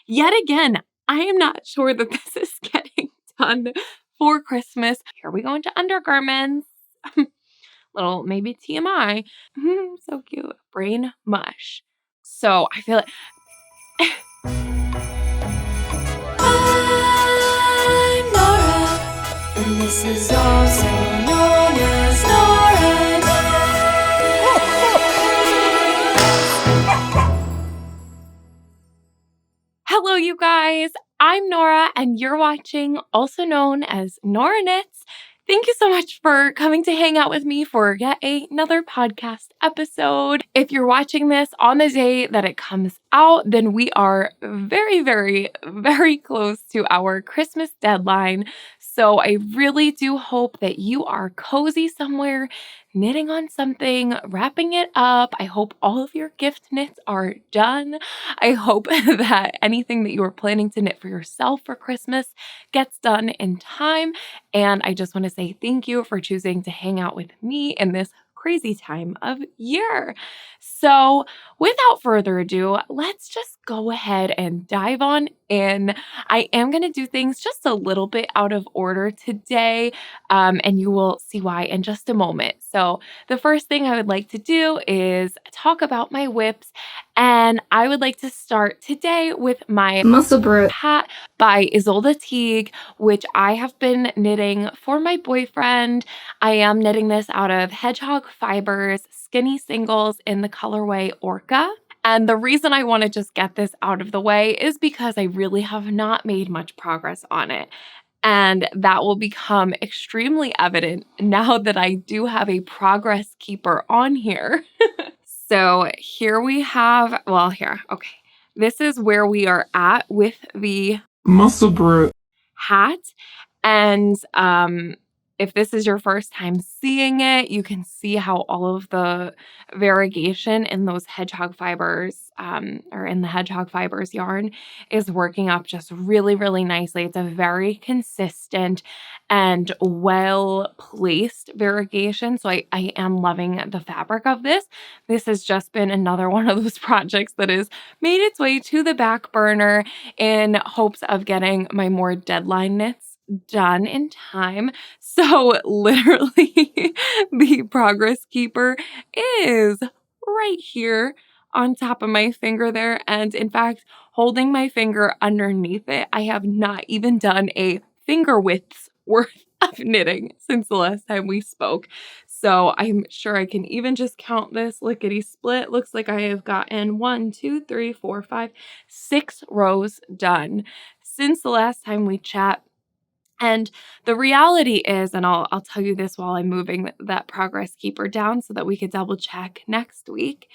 yet again, I am not sure that this is getting done for Christmas. Here we go into undergarments. Little maybe TMI. So cute. Brain mush. So I feel like I'm Nora, and this is also known as Nora. hello, you guys. I'm Nora, and you're watching, also known as Nora Knits. Thank you so much for coming to hang out with me for yet another podcast episode. If you're watching this on the day that it comes out, then we are very, very, very close to our Christmas deadline. So I really do hope that you are cozy somewhere, knitting on something, wrapping it up. I hope all of your gift knits are done. I hope that anything that you are planning to knit for yourself for Christmas gets done in time. And I just want to say thank you for choosing to hang out with me in this crazy time of year. So, without further ado, let's just go ahead and dive on in. I am going to do things just a little bit out of order today, and you will see why in just a moment. So, the first thing I would like to do is talk about my whips, and I would like to start today with my Muscle Brute hat by Isolde Teague, which I have been knitting for my boyfriend. I am knitting this out of Hedgehog Fibers Skinny Singles in the colorway Orca. And the reason I want to just get this out of the way is because I really have not made much progress on it. And that will become extremely evident now that I do have a progress keeper on here. So here we have, okay. This is where we are at with the Muscle Brute hat. And if this is your first time seeing it, you can see how all of the variegation in those hedgehog fibers, or in the hedgehog fibers yarn, is working up just really, really nicely. It's a very consistent and well-placed variegation. So I am loving the fabric of this. This has just been another one of those projects that has made its way to the back burner in hopes of getting my more deadline knits done in time. So literally the progress keeper is right here on top of my finger there. And in fact, holding my finger underneath it, I have not even done a finger width's worth of knitting since the last time we spoke. So I'm sure I can even just count this lickety split. Looks like I have gotten 6 rows done since the last time we chat. And the reality is, and I'll tell you this while I'm moving that progress keeper down so that we could double check next week.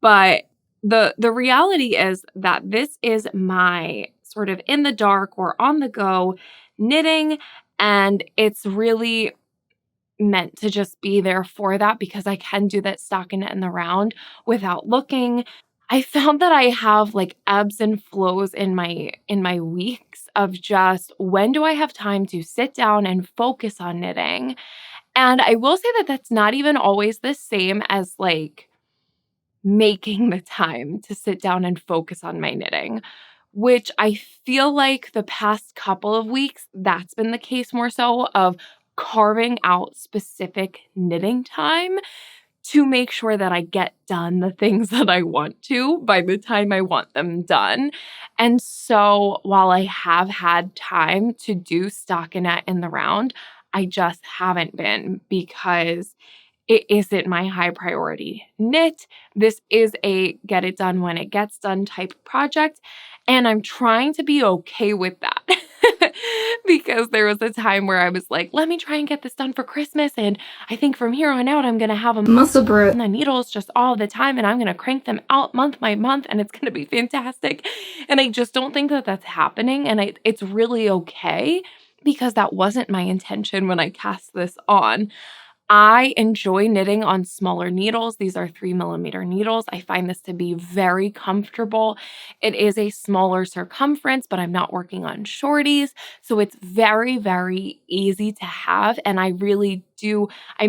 But the reality is that this is my sort of in the dark or on the go knitting, and it's really meant to just be there for that because I can do that stockinette in the round without looking. I found that I have like ebbs and flows in my weeks of just when do I have time to sit down and focus on knitting. And I will say that that's not even always the same as like making the time to sit down and focus on my knitting, which I feel like the past couple of weeks, that's been the case more so of carving out specific knitting time to make sure that I get done the things that I want to by the time I want them done. And so while I have had time to do stockinette in the round, I just haven't been because it isn't my high priority knit. This is a get it done when it gets done type project. And I'm trying to be okay with that because there was a time where I was like, let me try and get this done for Christmas. And I think from here on out, I'm going to have a Muscle Brute on the needles just all the time. And I'm going to crank them out month by month. And it's going to be fantastic. And I just don't think that that's happening. And it's really okay because that wasn't my intention when I cast this on. I enjoy knitting on smaller needles. These are 3mm needles. I find this to be very comfortable. It is a smaller circumference, but I'm not working on shorties. So it's very, very easy to have. And I really do, I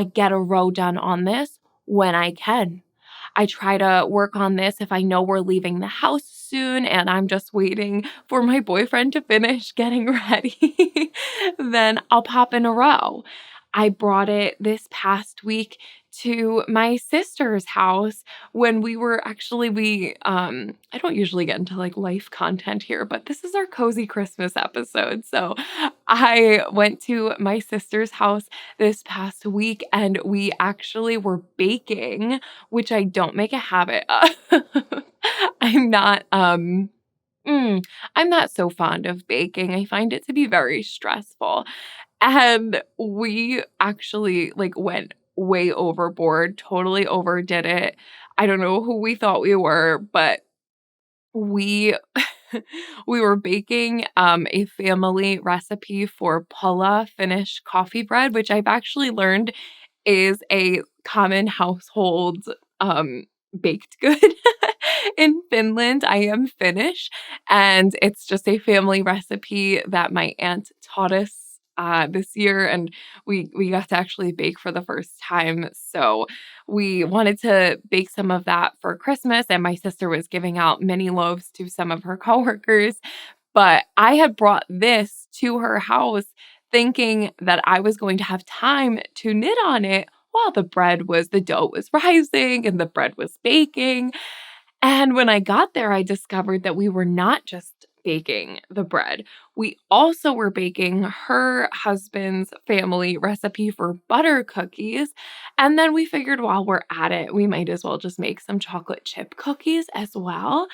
get a row done on this when I can. I try to work on this if I know we're leaving the house soon and I'm just waiting for my boyfriend to finish getting ready, then I'll pop in a row. I brought it this past week to my sister's house when we I don't usually get into like life content here, but this is our cozy Christmas episode. So I went to my sister's house this past week and we actually were baking, which I don't make a habit of. I'm not I'm not so fond of baking. I find it to be very stressful. And we actually, like, went way overboard, totally overdid it. I don't know who we thought we were, but we we were baking, a family recipe for pulla Finnish coffee bread, which I've actually learned is a common household, um, baked good in Finland. I am Finnish, and it's just a family recipe that my aunt taught us, this year, and we got to actually bake for the first time, so we wanted to bake some of that for Christmas, and my sister was giving out mini loaves to some of her coworkers, but I had brought this to her house thinking that I was going to have time to knit on it while the dough was rising and the bread was baking. And when I got there, I discovered that we were not just baking the bread. We also were baking her husband's family recipe for butter cookies. And then we figured while we're at it, we might as well just make some chocolate chip cookies as well.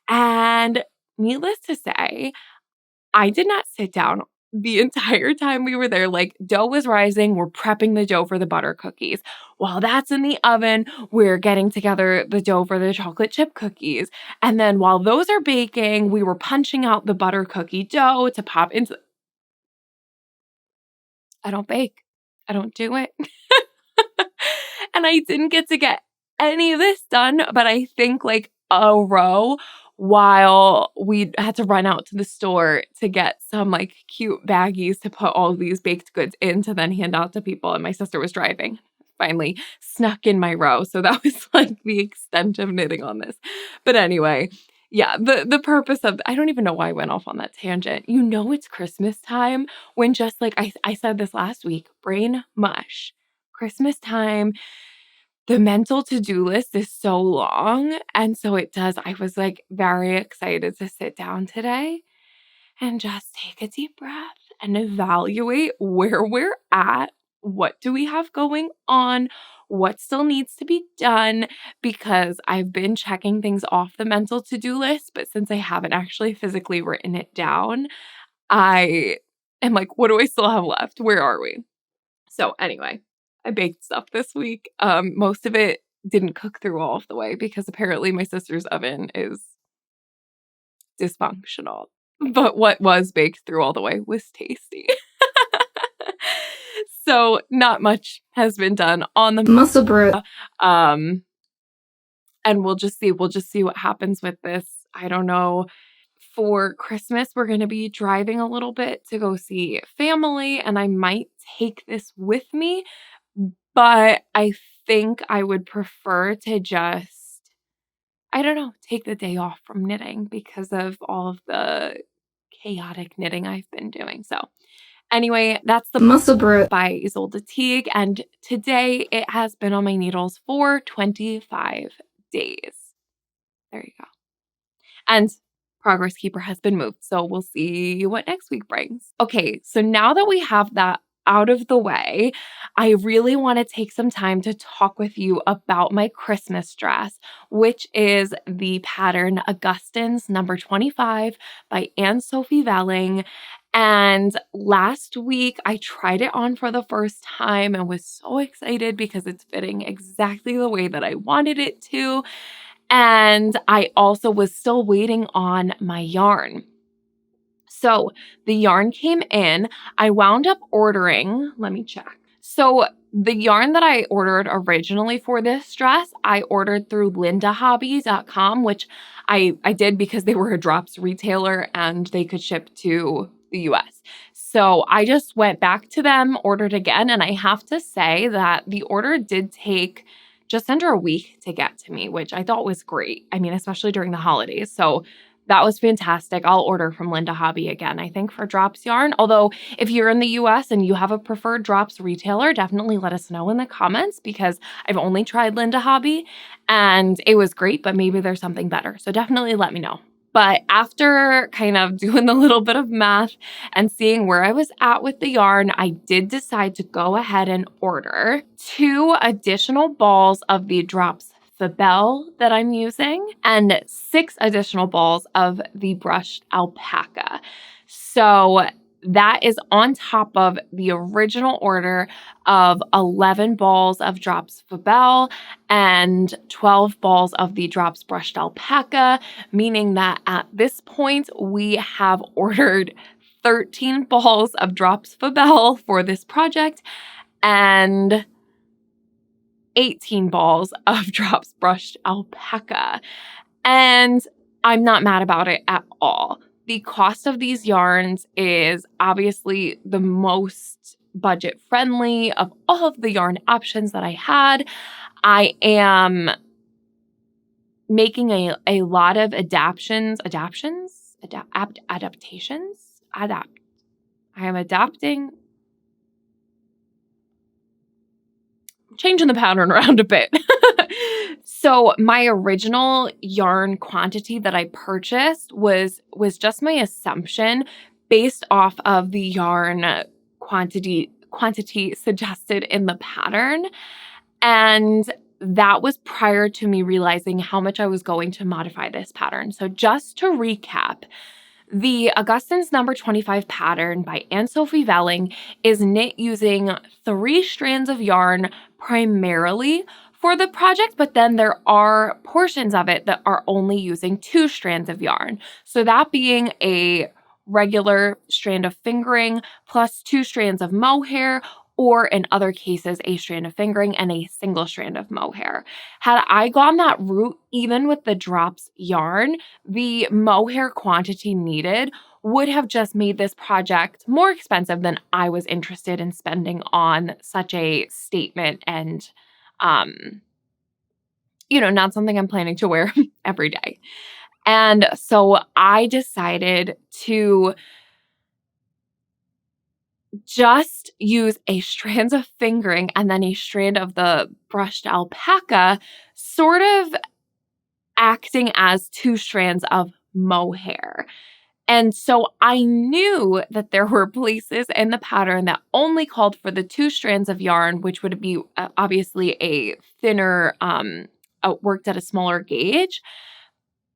And needless to say, I did not sit down the entire time we were there. Like, dough was rising, we're prepping the dough for the butter cookies. While that's in the oven, we're getting together the dough for the chocolate chip cookies. And then while those are baking, we were punching out the butter cookie dough to pop into. I don't bake. I don't do it. And I didn't get to get any of this done, but I think like a row while we had to run out to the store to get some like cute baggies to put all these baked goods in to then hand out to people. And my sister was driving. Finally snuck in my row. So that was like the extent of knitting on this. But anyway, yeah, the purpose of I don't even know why I went off on that tangent. You know it's Christmas time when just like I said this last week, brain mush. Christmas time, the mental to-do list is so long, and so it does I was, like, very excited to sit down today and just take a deep breath and evaluate where we're at, what do we have going on, what still needs to be done, because I've been checking things off the mental to-do list, but since I haven't actually physically written it down, I am like, "What do I still have left? Where are we?" So anyway, I baked stuff this week. Most of it didn't cook through all of the way because apparently my sister's oven is dysfunctional. But what was baked through all the way was tasty. So not much has been done on the muscle bread. And we'll just see what happens with this. I don't know. For Christmas, we're gonna be driving a little bit to go see family, and I might take this with me, but I think I would prefer to just, I don't know, take the day off from knitting because of all of the chaotic knitting I've been doing. So, anyway, that's the Muscle Brew by Isolde Teague, and today it has been on my needles for 25 days. There you go. And Progress Keeper has been moved, so we'll see what next week brings. Okay, so now that we have that out of the way, I really want to take some time to talk with you about my Christmas dress, which is the pattern Augustine's number 25 by Anne Sophie Velling. And last week, I tried it on for the first time and was so excited because it's fitting exactly the way that I wanted it to. And I also was still waiting on my yarn. So the yarn came in. I wound up ordering, let me check. So the yarn that I ordered originally for this dress, I ordered through lindahobby.com, which I did because they were a drops retailer and they could ship to the US. So I just went back to them, ordered again, and I have to say that the order did take just under a week to get to me, which I thought was great. I mean, especially during the holidays. So that was fantastic. I'll order from Linda Hobby again, I think, for drops yarn. Although if you're in the US and you have a preferred drops retailer, definitely let us know in the comments, because I've only tried Linda Hobby and it was great, but maybe there's something better. So definitely let me know. But after kind of doing a little bit of math and seeing where I was at with the yarn, I did decide to go ahead and order 2 additional balls of the drops Fabelle that I'm using and 6 additional balls of the brushed alpaca. So that is on top of the original order of 11 balls of drops Fabelle and 12 balls of the drops brushed alpaca, meaning that at this point we have ordered 13 balls of drops Fabelle for this project and 18 balls of drops brushed alpaca. And I'm not mad about it at all. The cost of these yarns is obviously the most budget friendly of all of the yarn options that I had. I am making a lot of adaptations. I am adapting, changing the pattern around a bit. So my original yarn quantity that I purchased was just my assumption based off of the yarn quantity suggested in the pattern. And that was prior to me realizing how much I was going to modify this pattern. So just to recap, the Augustine's number 25 pattern by Anne-Sophie Velling is knit using 3 strands of yarn primarily for the project, but then there are portions of it that are only using 2 strands of yarn. So that being a regular strand of fingering plus 2 strands of mohair, or in other cases, a strand of fingering and a single strand of mohair. Had I gone that route, even with the drops yarn, the mohair quantity needed would have just made this project more expensive than I was interested in spending on such a statement and, not something I'm planning to wear every day. And so I decided to just use a strand of fingering and then a strand of the brushed alpaca, sort of acting as 2 strands of mohair. And so I knew that there were places in the pattern that only called for the 2 strands of yarn, which would be obviously a thinner, worked at a smaller gauge.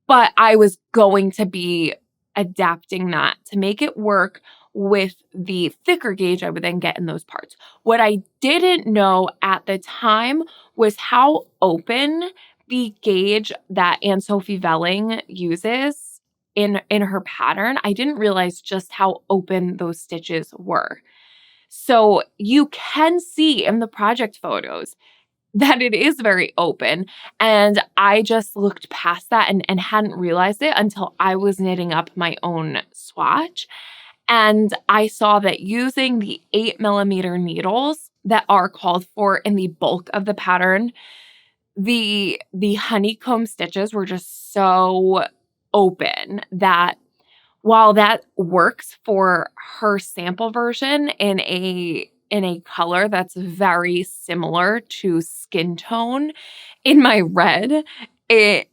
But I was going to be adapting that to make it work with the thicker gauge I would then get in those parts. What I didn't know at the time was how open the gauge that Anne-Sophie Velling uses in her pattern. I didn't realize just how open those stitches were. So you can see in the project photos that it is very open. And I just looked past that and hadn't realized it until I was knitting up my own swatch. And I saw that using the 8mm needles that are called for in the bulk of the pattern, the honeycomb stitches were just so open that while that works for her sample version in a color that's very similar to skin tone in my red, it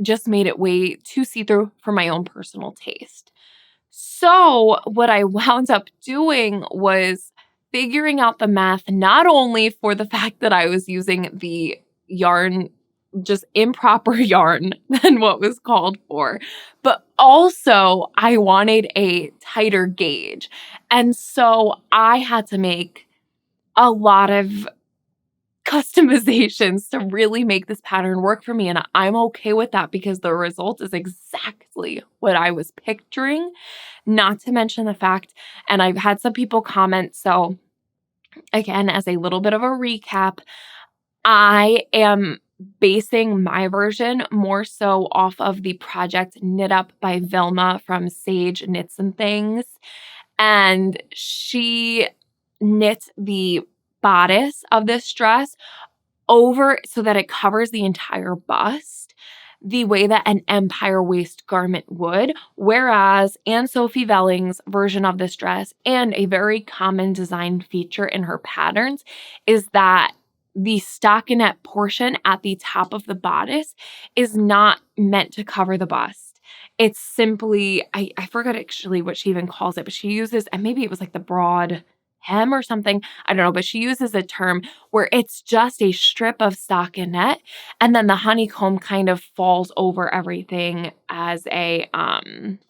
just made it way too see-through for my own personal taste. So what I wound up doing was figuring out the math, not only for the fact that I was using the yarn, just improper yarn than what was called for, but also I wanted a tighter gauge. And so I had to make a lot of customizations to really make this pattern work for me. And I'm okay with that because the result is exactly what I was picturing. Not to mention the fact, and I've had some people comment, so again, as a little bit of a recap, I am basing my version more so off of the project Knit Up by Vilma from Sage Knits and Things. And she knit the bodice of this dress over so that it covers the entire bust the way that an empire waist garment would, whereas Anne Sophie Velling's version of this dress, and a very common design feature in her patterns, is that the stockinette portion at the top of the bodice is not meant to cover the bust. It's simply, I forget actually what she even calls it, but she uses, and maybe it was like the broad hem or something, I don't know, but she uses a term where it's just a strip of stockinette, and then the honeycomb kind of falls over everything as a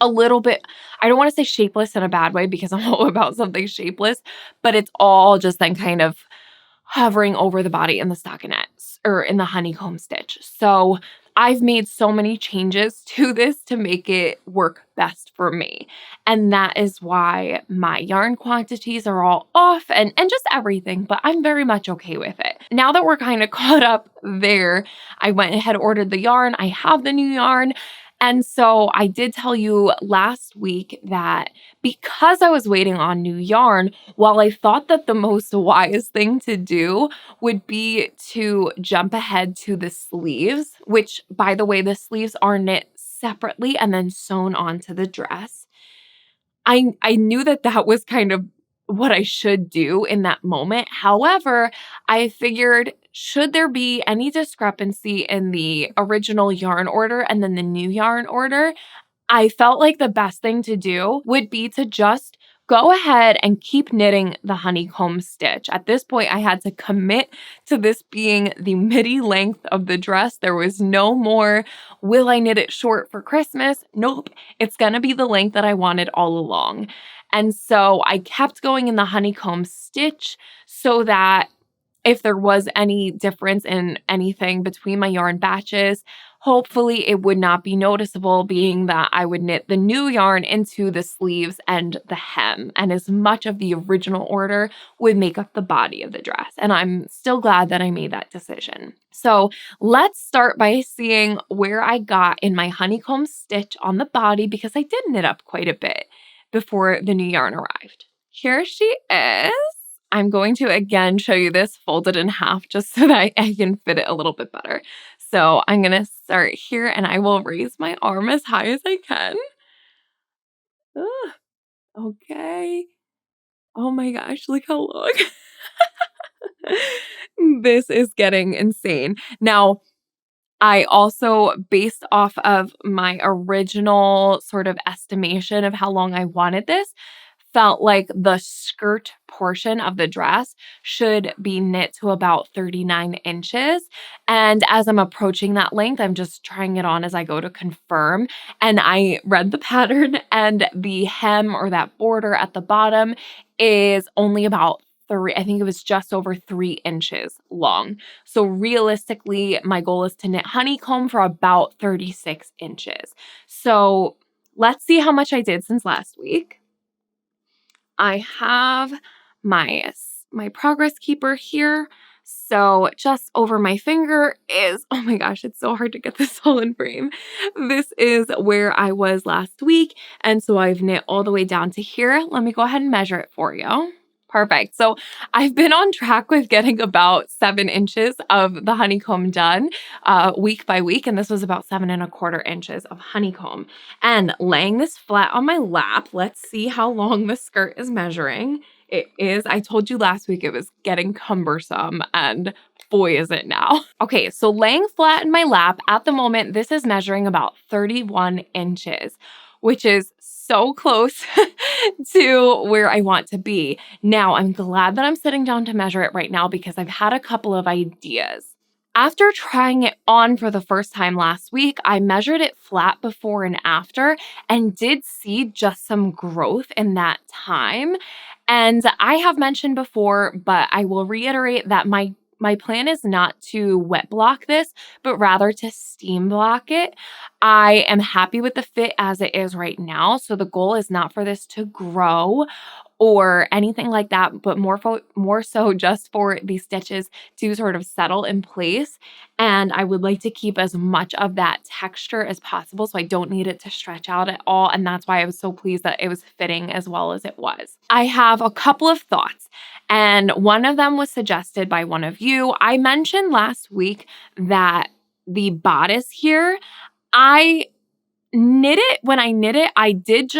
little bit, I don't want to say shapeless in a bad way because I'm all about something shapeless, but it's all just then kind of hovering over the body in the stockinette or in the honeycomb stitch. So I've made so many changes to this to make it work best for me. And that is why my yarn quantities are all off and just everything, but I'm very much okay with it. Now that we're kind of caught up there, I went ahead, ordered the yarn. I have the new yarn. And so I did tell you last week that because I was waiting on new yarn, while I thought that the most wise thing to do would be to jump ahead to the sleeves, which, by the way, the sleeves are knit separately and then sewn onto the dress. I knew that that was kind of what I should do in that moment. However, I figured, should there be any discrepancy in the original yarn order and then the new yarn order, I felt like the best thing to do would be to just go ahead and keep knitting the honeycomb stitch. At this point, I had to commit to this being the midi length of the dress. There was no more, will I knit it short for Christmas? Nope, it's gonna be the length that I wanted all along. And so I kept going in the honeycomb stitch so that if there was any difference in anything between my yarn batches, hopefully it would not be noticeable, being that I would knit the new yarn into the sleeves and the hem, and as much of the original order would make up the body of the dress. And I'm still glad that I made that decision. So let's start by seeing where I got in my honeycomb stitch on the body, because I did knit up quite a bit before the new yarn arrived. Here she is. I'm going to again show you this folded in half just so that I can fit it a little bit better. So I'm going to start here and I will raise my arm as high as I can. Ugh, okay. Oh my gosh, look how long. This is getting insane. Now, I also, based off of my original sort of estimation of how long I wanted this, felt like the skirt portion of the dress should be knit to about 39 inches. And as I'm approaching that length, I'm just trying it on as I go to confirm. And I read the pattern, and the hem or that border at the bottom is only about three, I think it was just over 3 inches long. So realistically, my goal is to knit honeycomb for about 36 inches. So let's see how much I did since last week. I have my progress keeper here. So just over my finger is, oh my gosh, it's so hard to get this all in frame. This is where I was last week. And so I've knit all the way down to here. Let me go ahead and measure it for you. Perfect. So I've been on track with getting about 7 inches of the honeycomb done week by week. And this was about 7¼ inches of honeycomb. And laying this flat on my lap, let's see how long the skirt is measuring. It is, I told you last week it was getting cumbersome, and boy is it now. Okay, so laying flat in my lap, at the moment, this is measuring about 31 inches, which is so close to where I want to be. Now, I'm glad that I'm sitting down to measure it right now because I've had a couple of ideas. After trying it on for the first time last week, I measured it flat before and after and did see just some growth in that time. And I have mentioned before, but I will reiterate that my plan is not to wet block this, but rather to steam block it. I am happy with the fit as it is right now. So the goal is not for this to grow or anything like that, but more so just for these stitches to sort of settle in place. And I would like to keep as much of that texture as possible, so I don't need it to stretch out at all. And that's why I was so pleased that it was fitting as well as it was. I have a couple of thoughts, and one of them was suggested by one of you. I mentioned last week that the bodice here, I knit it. When I knit it, I knit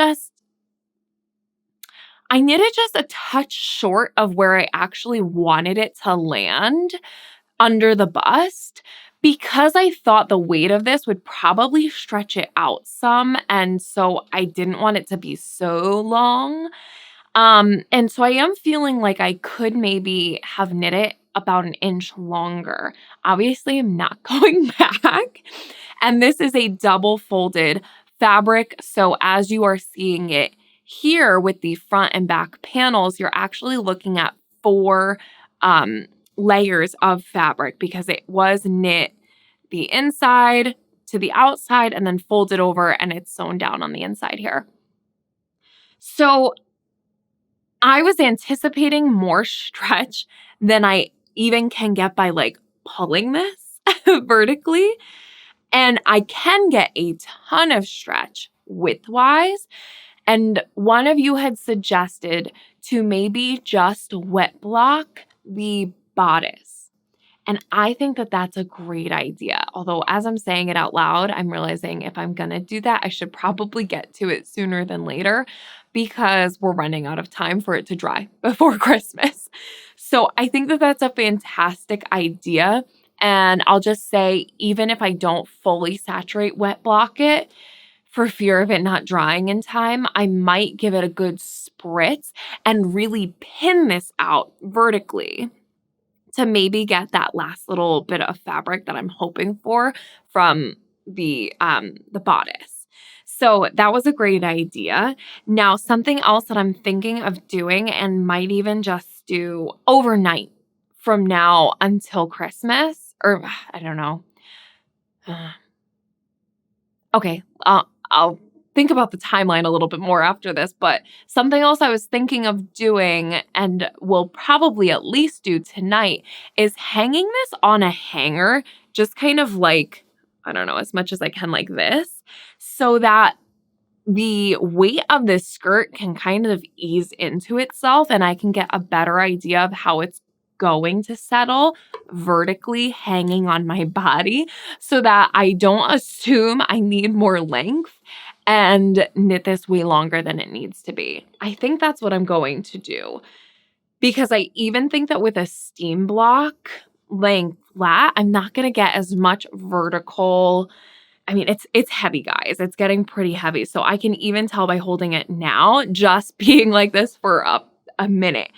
it just a touch short of where I actually wanted it to land under the bust, because I thought the weight of this would probably stretch it out some. And so I didn't want it to be so long. And so I am feeling like I could maybe have knit it about an inch longer. Obviously, I'm not going back. And this is a double folded fabric. So as you are seeing it here with the front and back panels, you're actually looking at 4 layers of fabric, because it was knit the inside to the outside and then folded over, and it's sewn down on the inside here. So I was anticipating more stretch than I even can get by like pulling this vertically. And I can get a ton of stretch widthwise. And one of you had suggested to maybe just wet block the bodice. And I think that that's a great idea. Although as I'm saying it out loud, I'm realizing if I'm going to do that, I should probably get to it sooner than later, because we're running out of time for it to dry before Christmas. So I think that that's a fantastic idea. And I'll just say, even if I don't fully saturate wet block it, for fear of it not drying in time, I might give it a good spritz and really pin this out vertically to maybe get that last little bit of fabric that I'm hoping for from the bodice. So that was a great idea. Now, something else that I'm thinking of doing, and might even just do overnight from now until Christmas, or I don't know. Okay, I'll think about the timeline a little bit more after this, but something else I was thinking of doing, and will probably at least do tonight, is hanging this on a hanger, just kind of like, I don't know, as much as I can like this, so that the weight of this skirt can kind of ease into itself, and I can get a better idea of how it's going to settle vertically hanging on my body, so that I don't assume I need more length and knit this way longer than it needs to be. I think that's what I'm going to do, because I even think that with a steam block laying flat, I'm not going to get as much vertical. I mean, it's heavy, guys. It's getting pretty heavy. So I can even tell by holding it now, just being like this for a minute,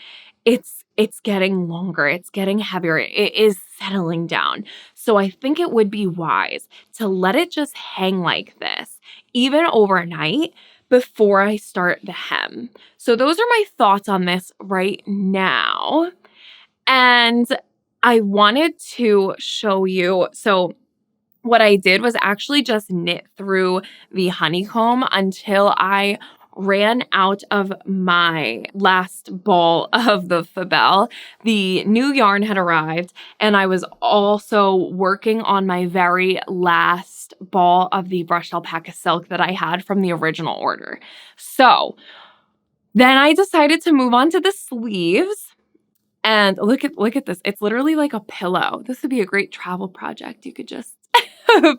it's getting longer. It's getting heavier. It is settling down. So I think it would be wise to let it just hang like this, even overnight, before I start the hem. So those are my thoughts on this right now. And I wanted to show you, so what I did was actually just knit through the honeycomb until I ran out of my last ball of the Fabelle. The new yarn had arrived, and I was also working on my very last ball of the brushed alpaca silk that I had from the original order. So then I decided to move on to the sleeves. And look at this. It's literally like a pillow. This would be a great travel project. You could just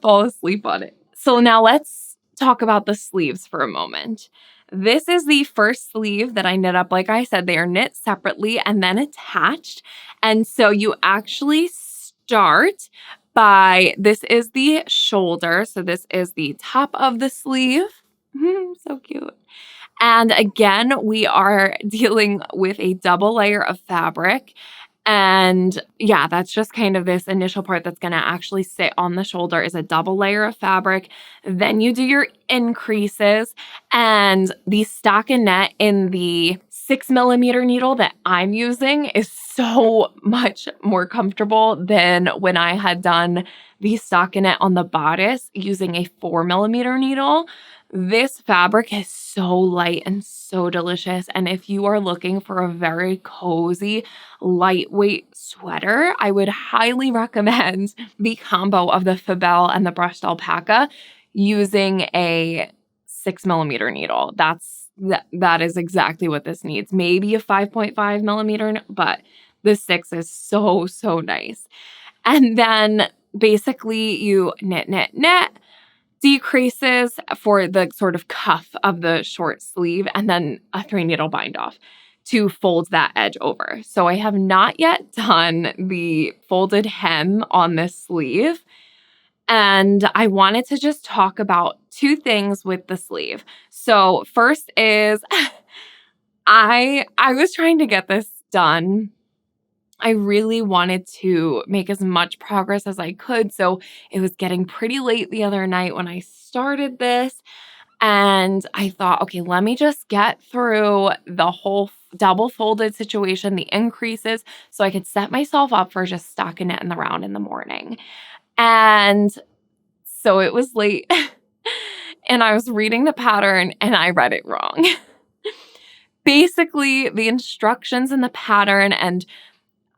fall asleep on it. So now let's talk about the sleeves for a moment. This is the first sleeve that I knit up. Like I said, they are knit separately and then attached. And so you actually start by, this is the shoulder. So this is the top of the sleeve. So cute. And again, we are dealing with a double layer of fabric. And yeah, that's just kind of this initial part that's going to actually sit on the shoulder is a double layer of fabric. Then you do your increases, and the stockinette in the 6mm needle that I'm using is so much more comfortable than when I had done the stockinette on the bodice using a 4mm needle. This fabric is so light and so delicious. And if you are looking for a very cozy, lightweight sweater, I would highly recommend the combo of the Fabel and the brushed alpaca using a 6 millimeter needle. That is exactly what this needs. Maybe a 5.5 millimeter, but the 6 is so, so nice. And then basically you knit, knit, knit, decreases for the sort of cuff of the short sleeve, and then a 3 needle bind off to fold that edge over. So I have not yet done the folded hem on this sleeve. And I wanted to just talk about two things with the sleeve. So first is I was trying to get this done. I really wanted to make as much progress as I could. So it was getting pretty late the other night when I started this. And I thought, okay, let me just get through the whole double folded situation, the increases, so I could set myself up for just stocking it in the round in the morning. And so it was late. And I was reading the pattern and I read it wrong. Basically, the instructions in the pattern, and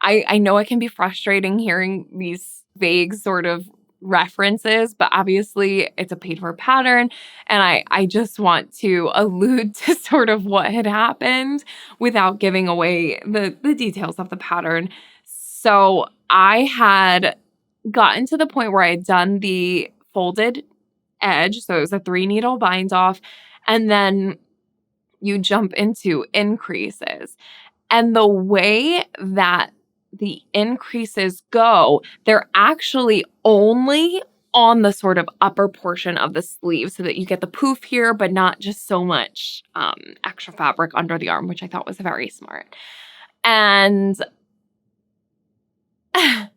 I know it can be frustrating hearing these vague sort of references, but obviously it's a paid for pattern. And I just want to allude to sort of what had happened without giving away the details of the pattern. So I had gotten to the point where I had done the folded edge. So it was a 3 needle bind off. And then you jump into increases. And the way that the increases go, they're actually only on the sort of upper portion of the sleeve so that you get the poof here, but not just so much extra fabric under the arm, which I thought was very smart. And the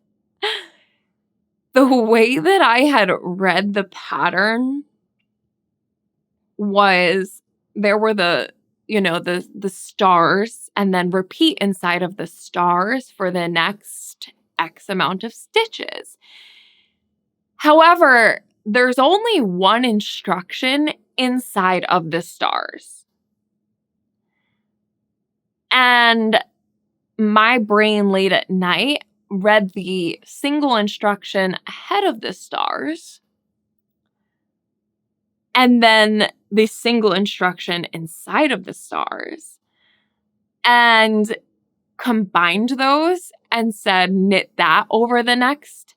way that I had read the pattern was there were the stars, and then repeat inside of the stars for the next X amount of stitches. However, there's only one instruction inside of the stars. And my brain late at night read the single instruction ahead of the stars, and then the single instruction inside of the stars, and combined those and said, knit that over the next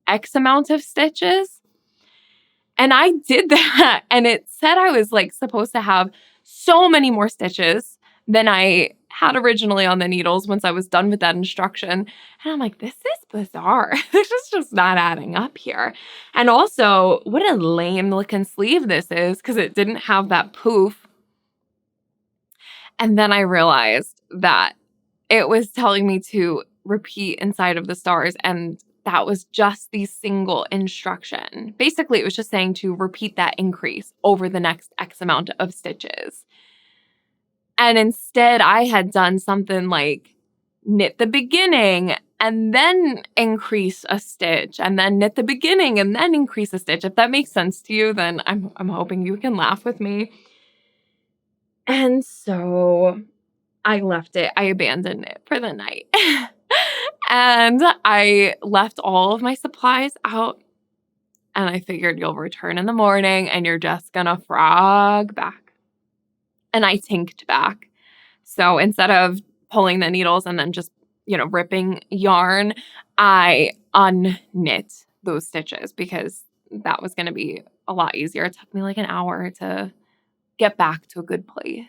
X amount of stitches. And I did that. And it said I was like supposed to have so many more stitches than I had originally on the needles once I was done with that instruction. And I'm like, this is bizarre. This is just not adding up here. And also, what a lame looking sleeve this is, because it didn't have that poof. And then I realized that it was telling me to repeat inside of the stars, and that was just the single instruction. Basically, it was just saying to repeat that increase over the next X amount of stitches. And instead, I had done something like knit the beginning and then increase a stitch, and then knit the beginning and then increase a stitch. If that makes sense to you, then I'm hoping you can laugh with me. And so I left it. I abandoned it for the night. And I left all of my supplies out. And I figured you'll return in the morning and you're just gonna frog back. And I tinked back. So instead of pulling the needles and then just, ripping yarn, I unknit those stitches because that was gonna be a lot easier. It took me like an hour to get back to a good place.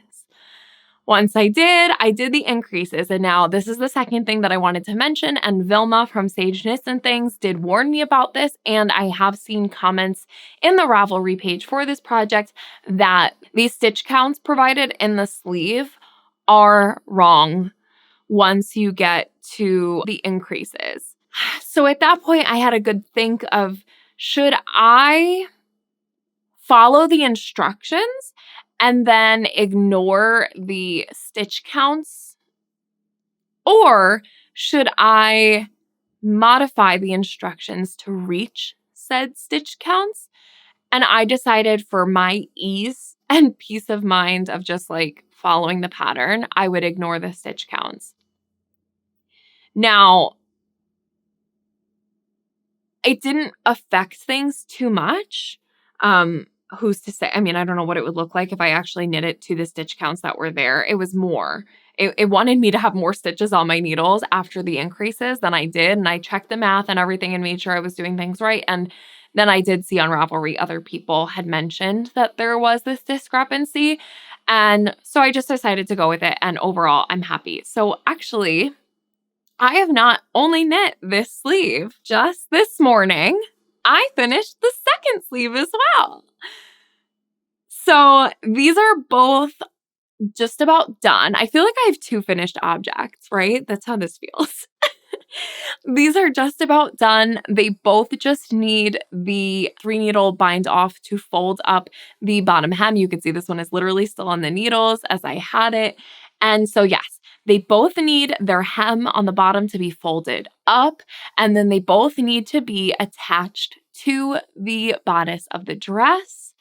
Once I did the increases. And now this is the second thing that I wanted to mention. And Vilma from Sage Knits and Things did warn me about this. And I have seen comments in the Ravelry page for this project that these stitch counts provided in the sleeve are wrong once you get to the increases. So at that point, I had a good think of, should I follow the instructions and then ignore the stitch counts? Or should I modify the instructions to reach said stitch counts And I decided for my ease and peace of mind of just like following the pattern, I would ignore the stitch counts. Now, it didn't affect things too much. Who's to say? I mean, I don't know what it would look like if I actually knit it to the stitch counts that were there. It was more. It wanted me to have more stitches on my needles after the increases than I did. And I checked the math and everything and made sure I was doing things right. And then I did see on Ravelry other people had mentioned that there was this discrepancy. And so I just decided to go with it. And overall, I'm happy. So actually, I have not only knit this sleeve just this morning, I finished the second sleeve as well. So these are both just about done. I feel like I have two finished objects, right? That's how this feels. These are just about done. They both just need the 3-needle bind off to fold up the bottom hem. You can see this one is literally still on the needles as I had it. And so yes, they both need their hem on the bottom to be folded up, and then they both need to be attached to the bodice of the dress.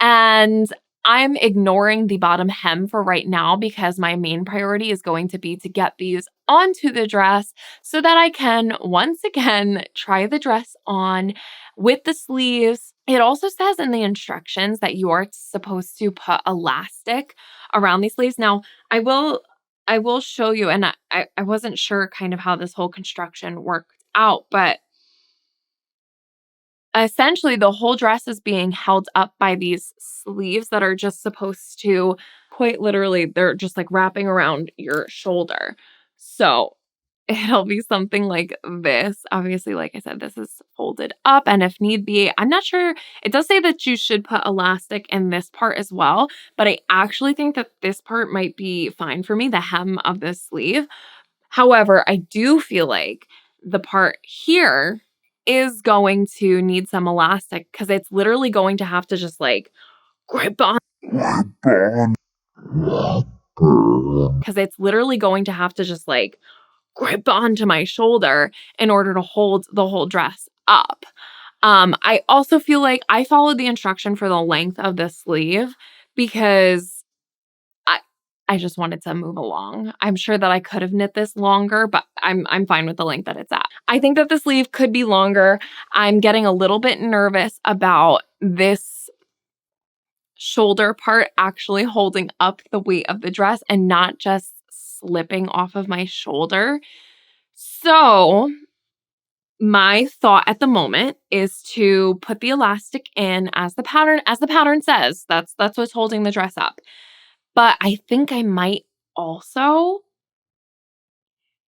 And I'm ignoring the bottom hem for right now because my main priority is going to be to get these onto the dress so that I can once again try the dress on with the sleeves. It also says in the instructions that you are supposed to put elastic around these sleeves. Now, I will show you, and I wasn't sure kind of how this whole construction worked out, but essentially, the whole dress is being held up by these sleeves that are just supposed to, quite literally, they're just like wrapping around your shoulder. So it'll be something like this. Obviously, like I said, this is folded up, and if need be, I'm not sure. It does say that you should put elastic in this part as well, but I actually think that this part might be fine for me, the hem of this sleeve. However, I do feel like the part here is going to need some elastic because it's literally going to have to just like grip on. Because it's literally going to have to just like grip onto my shoulder in order to hold the whole dress up. I also feel like I followed the instruction for the length of the sleeve because I just wanted to move along. I'm sure that I could have knit this longer, but I'm fine with the length that it's at. I think that the sleeve could be longer. I'm getting a little bit nervous about this shoulder part actually holding up the weight of the dress and not just slipping off of my shoulder. So my thought at the moment is to put the elastic in as the pattern says. That's what's holding the dress up. But I think I might also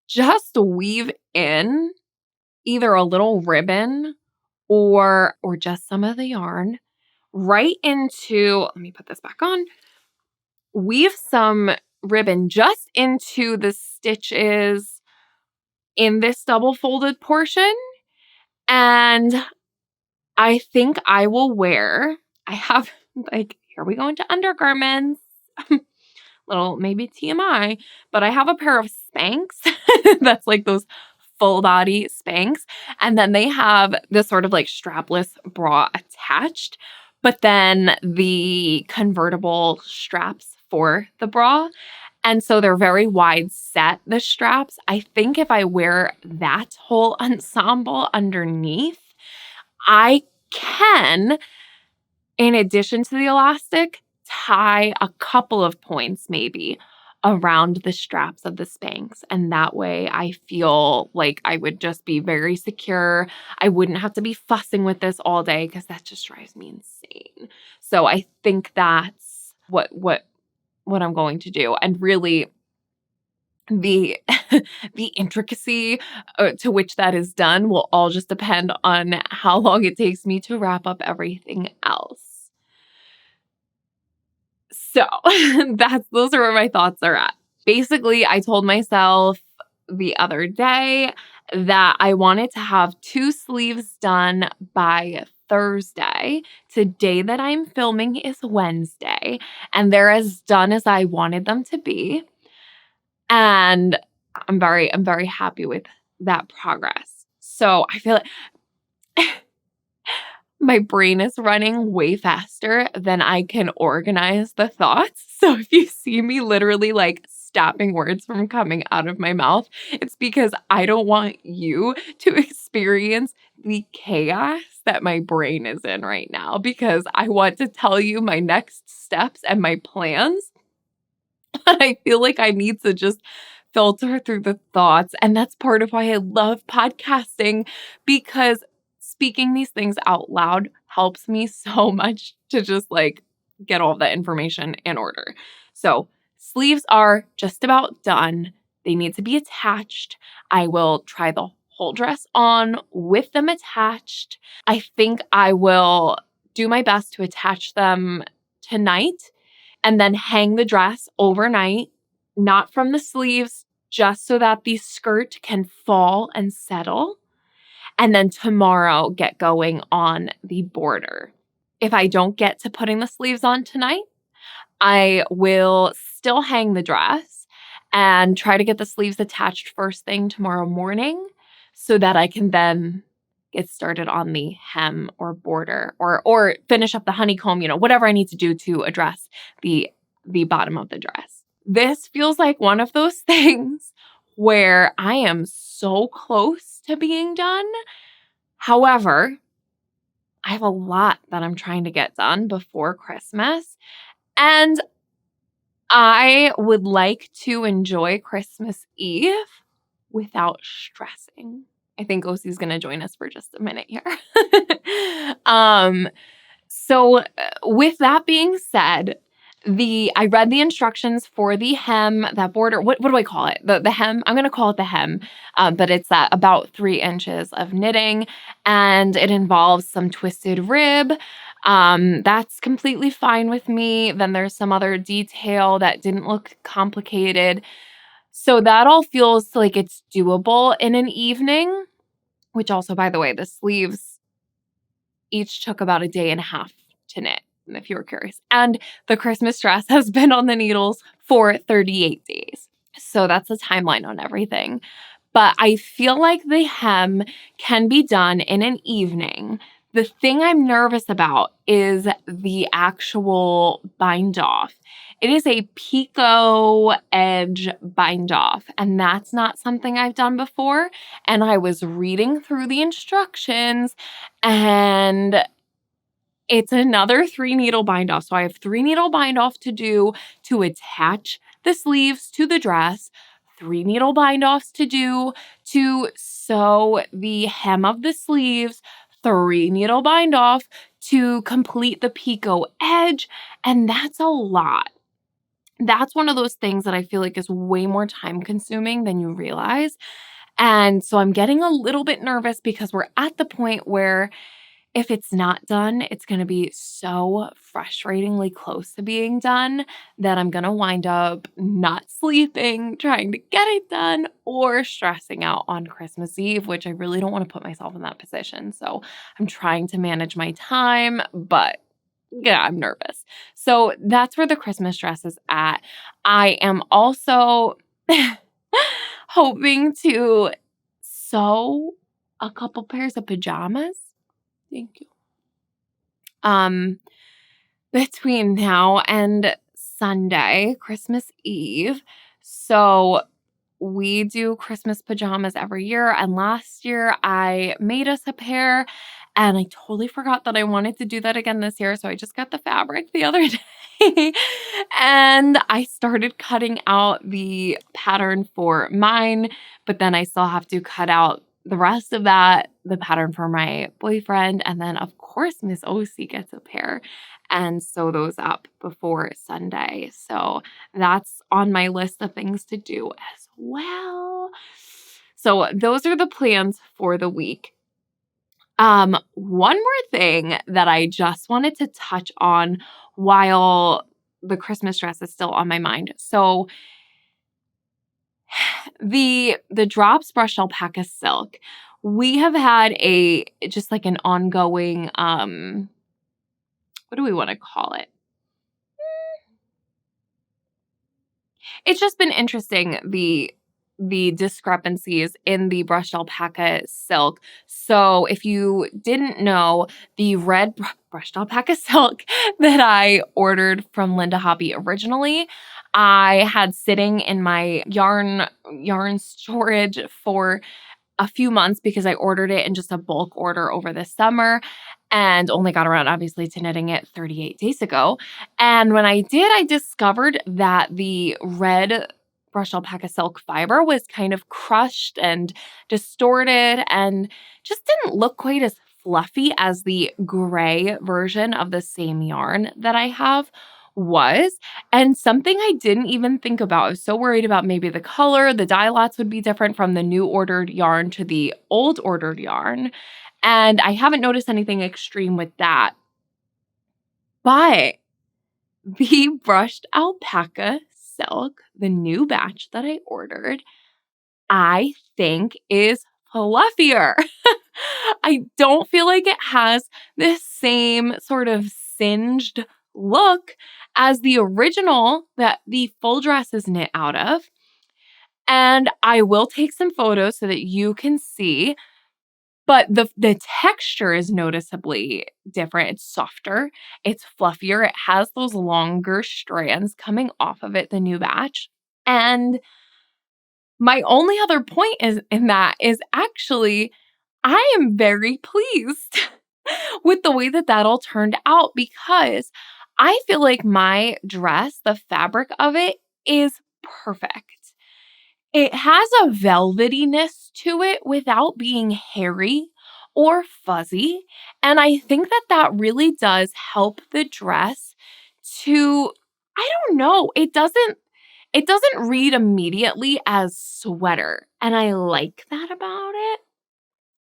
just weave in either a little ribbon or just some of the yarn right into, let me put this back on, weave some ribbon just into the stitches in this double folded portion. And I think I will wear, I have like, here we go into undergarments. Little maybe TMI, but I have a pair of Spanx that's like those full body Spanx. And then they have this sort of like strapless bra attached, but then the convertible straps for the bra. And so they're very wide set, the straps. I think if I wear that whole ensemble underneath, I can, in addition to the elastic, tie a couple of points maybe around the straps of the Spanx. And that way I feel like I would just be very secure. I wouldn't have to be fussing with this all day because that just drives me insane. So I think that's what I'm going to do. And really the the intricacy to which that is done will all just depend on how long it takes me to wrap up everything else. So those are where my thoughts are at. Basically, I told myself the other day that I wanted to have 2 sleeves done by Thursday. Today that I'm filming is Wednesday, and they're as done as I wanted them to be. And I'm very happy with that progress. So I feel like my brain is running way faster than I can organize the thoughts. So if you see me literally like stopping words from coming out of my mouth, it's because I don't want you to experience the chaos that my brain is in right now, because I want to tell you my next steps and my plans. But I feel like I need to just filter through the thoughts. And that's part of why I love podcasting, because speaking these things out loud helps me so much to just like get all the information in order. So, sleeves are just about done. They need to be attached. I will try the whole dress on with them attached. I think I will do my best to attach them tonight and then hang the dress overnight, not from the sleeves, just so that the skirt can fall and settle. And then tomorrow, get going on the border. If I don't get to putting the sleeves on tonight, I will still hang the dress and try to get the sleeves attached first thing tomorrow morning so that I can then get started on the hem or border or finish up the honeycomb, whatever I need to do to address the bottom of the dress. This feels like one of those things where I am so close to being done. However, I have a lot that I'm trying to get done before Christmas, and I would like to enjoy Christmas Eve without stressing. I think OC's going to join us for just a minute here. So with that being said, I read the instructions for the hem, that border. What do I call it? The hem. I'm going to call it the hem, but it's that about 3 inches of knitting, and it involves some twisted rib. That's completely fine with me. Then there's some other detail that didn't look complicated. So that all feels like it's doable in an evening, which also, by the way, the sleeves each took about a day and a half to knit, if you were curious. And the Christmas dress has been on the needles for 38 days. So that's the timeline on everything. But I feel like the hem can be done in an evening. The thing I'm nervous about is the actual bind off. It is a picot edge bind off, and that's not something I've done before. And I was reading through the instructions, and it's another 3 needle bind off. So I have 3 needle bind off to do to attach the sleeves to the dress, 3 needle bind offs to do to sew the hem of the sleeves, 3 needle bind off to complete the picot edge, and that's a lot. That's one of those things that I feel like is way more time consuming than you realize. And so I'm getting a little bit nervous because we're at the point where if it's not done, it's going to be so frustratingly close to being done that I'm going to wind up not sleeping, trying to get it done, or stressing out on Christmas Eve, which I really don't want to put myself in that position. So I'm trying to manage my time, but yeah, I'm nervous. So that's where the Christmas dress is at. I am also hoping to sew a couple pairs of pajamas. Thank you. Between now and Sunday, Christmas Eve. So we do Christmas pajamas every year. And last year I made us a pair, and I totally forgot that I wanted to do that again this year. So I just got the fabric the other day and I started cutting out the pattern for mine, but then I still have to cut out the rest of that, the pattern for my boyfriend. And then, of course, Miss OC gets a pair and sew those up before Sunday. So that's on my list of things to do as well. So those are the plans for the week. One more thing that I just wanted to touch on while the Christmas dress is still on my mind. So the Drops Brushed Alpaca Silk, we have had just like an ongoing, what do we want to call it? It's just been interesting, the the discrepancies in the brushed alpaca silk. So if you didn't know, the red brushed alpaca silk that I ordered from Linda Hobby originally, I had sitting in my yarn storage for a few months because I ordered it in just a bulk order over the summer and only got around, obviously, to knitting it 38 days ago. And when I did, I discovered that the red brushed alpaca silk fiber was kind of crushed and distorted and just didn't look quite as fluffy as the gray version of the same yarn that I have was. And something I didn't even think about, I was so worried about maybe the color, the dye lots would be different from the new ordered yarn to the old ordered yarn. And I haven't noticed anything extreme with that. But the brushed alpaca silk, the new batch that I ordered, I think is fluffier. I don't feel like it has this same sort of singed look as the original that the full dress is knit out of. And I will take some photos so that you can see, but the texture is noticeably different. It's softer, it's fluffier, it has those longer strands coming off of it, the new batch. And my only other point is actually I am very pleased with the way that that all turned out because I feel like my dress, the fabric of it is perfect. It has a velvetyness to it without being hairy or fuzzy. And I think that that really does help the dress to, I don't know, it doesn't read immediately as sweater. And I like that about it.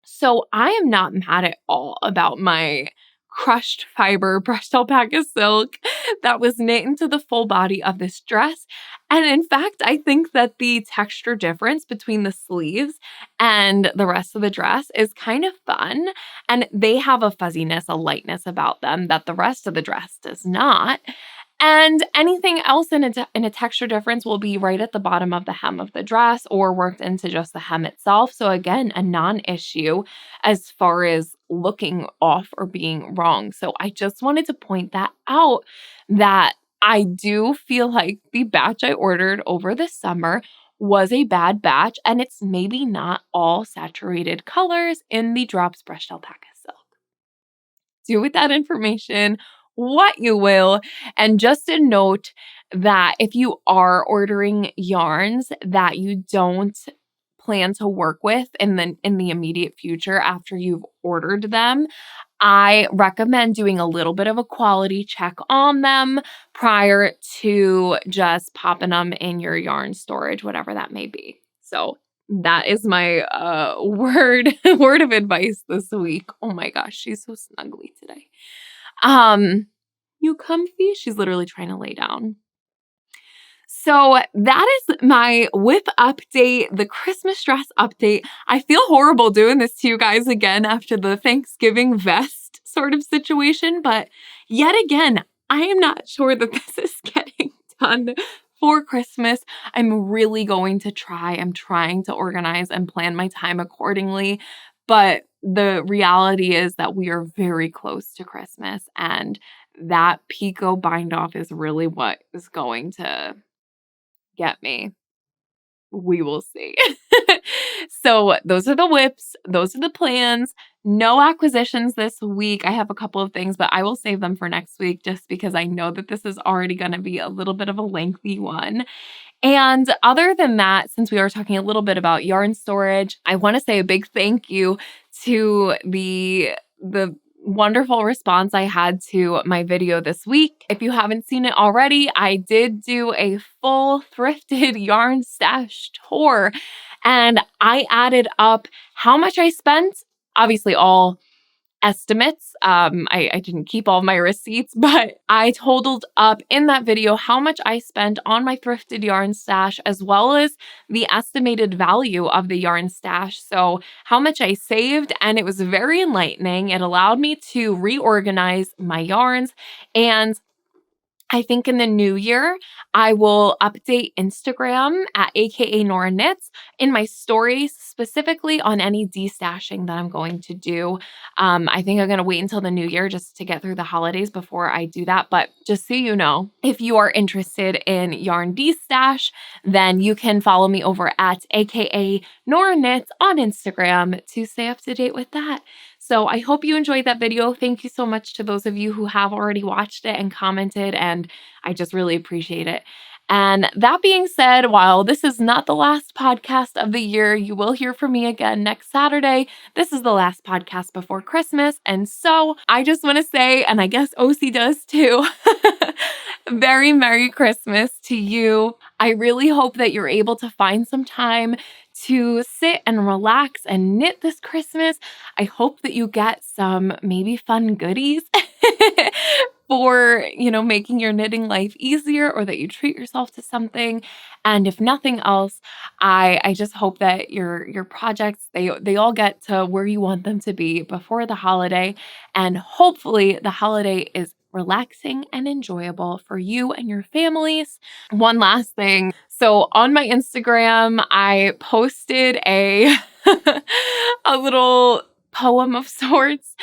So I am not mad at all about my crushed fiber brushed alpaca silk that was knit into the full body of this dress. And in fact, I think that the texture difference between the sleeves and the rest of the dress is kind of fun. And they have a fuzziness, a lightness about them that the rest of the dress does not. And anything else in a texture difference will be right at the bottom of the hem of the dress or worked into just the hem itself. So again, a non-issue as far as looking off or being wrong. So I just wanted to point that out that I do feel like the batch I ordered over the summer was a bad batch and it's maybe not all saturated colors in the drops brushed alpaca silk. Do with that information what you will. And just a note that if you are ordering yarns that you don't plan to work with in the immediate future after you've ordered them, I recommend doing a little bit of a quality check on them prior to just popping them in your yarn storage, whatever that may be. So that is my word of advice this week. Oh my gosh, she's so snuggly today. You comfy? She's literally trying to lay down. So that is my whip update, the Christmas dress update. I feel horrible doing this to you guys again after the Thanksgiving vest sort of situation, but yet again, I am not sure that this is getting done for Christmas. I'm really going to try. I'm trying to organize and plan my time accordingly, but the reality is that we are very close to Christmas and that Pico bind off is really what is going to get me. We will see. So those are the whips. Those are the plans. No acquisitions this week. I have a couple of things, but I will save them for next week just because I know that this is already going to be a little bit of a lengthy one. And other than that, since we are talking a little bit about yarn storage, I want to say a big thank you to the wonderful response I had to my video this week. If you haven't seen it already, I did do a full thrifted yarn stash tour and I added up how much I spent, obviously all estimates. I didn't keep all my receipts, but I totaled up in that video how much I spent on my thrifted yarn stash, as well as the estimated value of the yarn stash. So how much I saved, and it was very enlightening. It allowed me to reorganize my yarns and I think in the new year, I will update Instagram at akanoraknits in my stories, specifically on any destashing that I'm going to do. I think I'm going to wait until the new year just to get through the holidays before I do that. But just so you know, if you are interested in yarn destash, then you can follow me over at aka Nora Knits on Instagram to stay up to date with that. So I hope you enjoyed that video. Thank you so much to those of you who have already watched it and commented, and I just really appreciate it. And that being said, while this is not the last podcast of the year, you will hear from me again next Saturday. This is the last podcast before Christmas. And so I just want to say, and I guess OC does too, very Merry Christmas to you. I really hope that you're able to find some time to sit and relax and knit this Christmas. I hope that you get some maybe fun goodies for, making your knitting life easier, or that you treat yourself to something. And if nothing else, I just hope that your projects, they all get to where you want them to be before the holiday. And hopefully the holiday is relaxing and enjoyable for you and your families. One last thing. So on my Instagram, I posted a a little poem of sorts.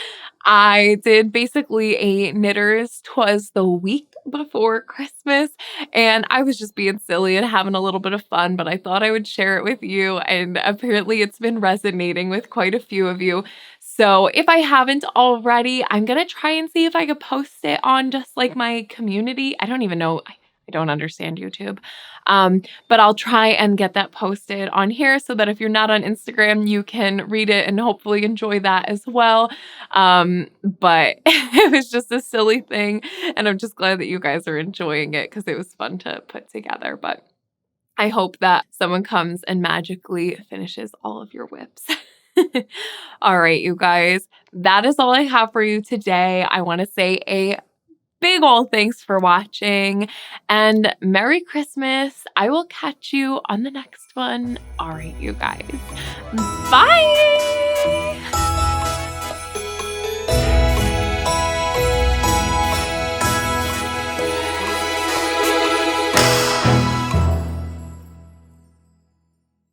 I did basically a knitter's 'twas the week before Christmas, and I was just being silly and having a little bit of fun, but I thought I would share it with you, and apparently it's been resonating with quite a few of you. So if I haven't already, I'm gonna try and see if I could post it on just like my community. I don't even know. I don't understand YouTube. But I'll try and get that posted on here so that if you're not on Instagram, you can read it and hopefully enjoy that as well. But it was just a silly thing, and I'm just glad that you guys are enjoying it because it was fun to put together. But I hope that someone comes and magically finishes all of your whips. All right, you guys, that is all I have for you today. I want to say a big ol' thanks for watching and Merry Christmas. I will catch you on the next one. All right, you guys. Bye.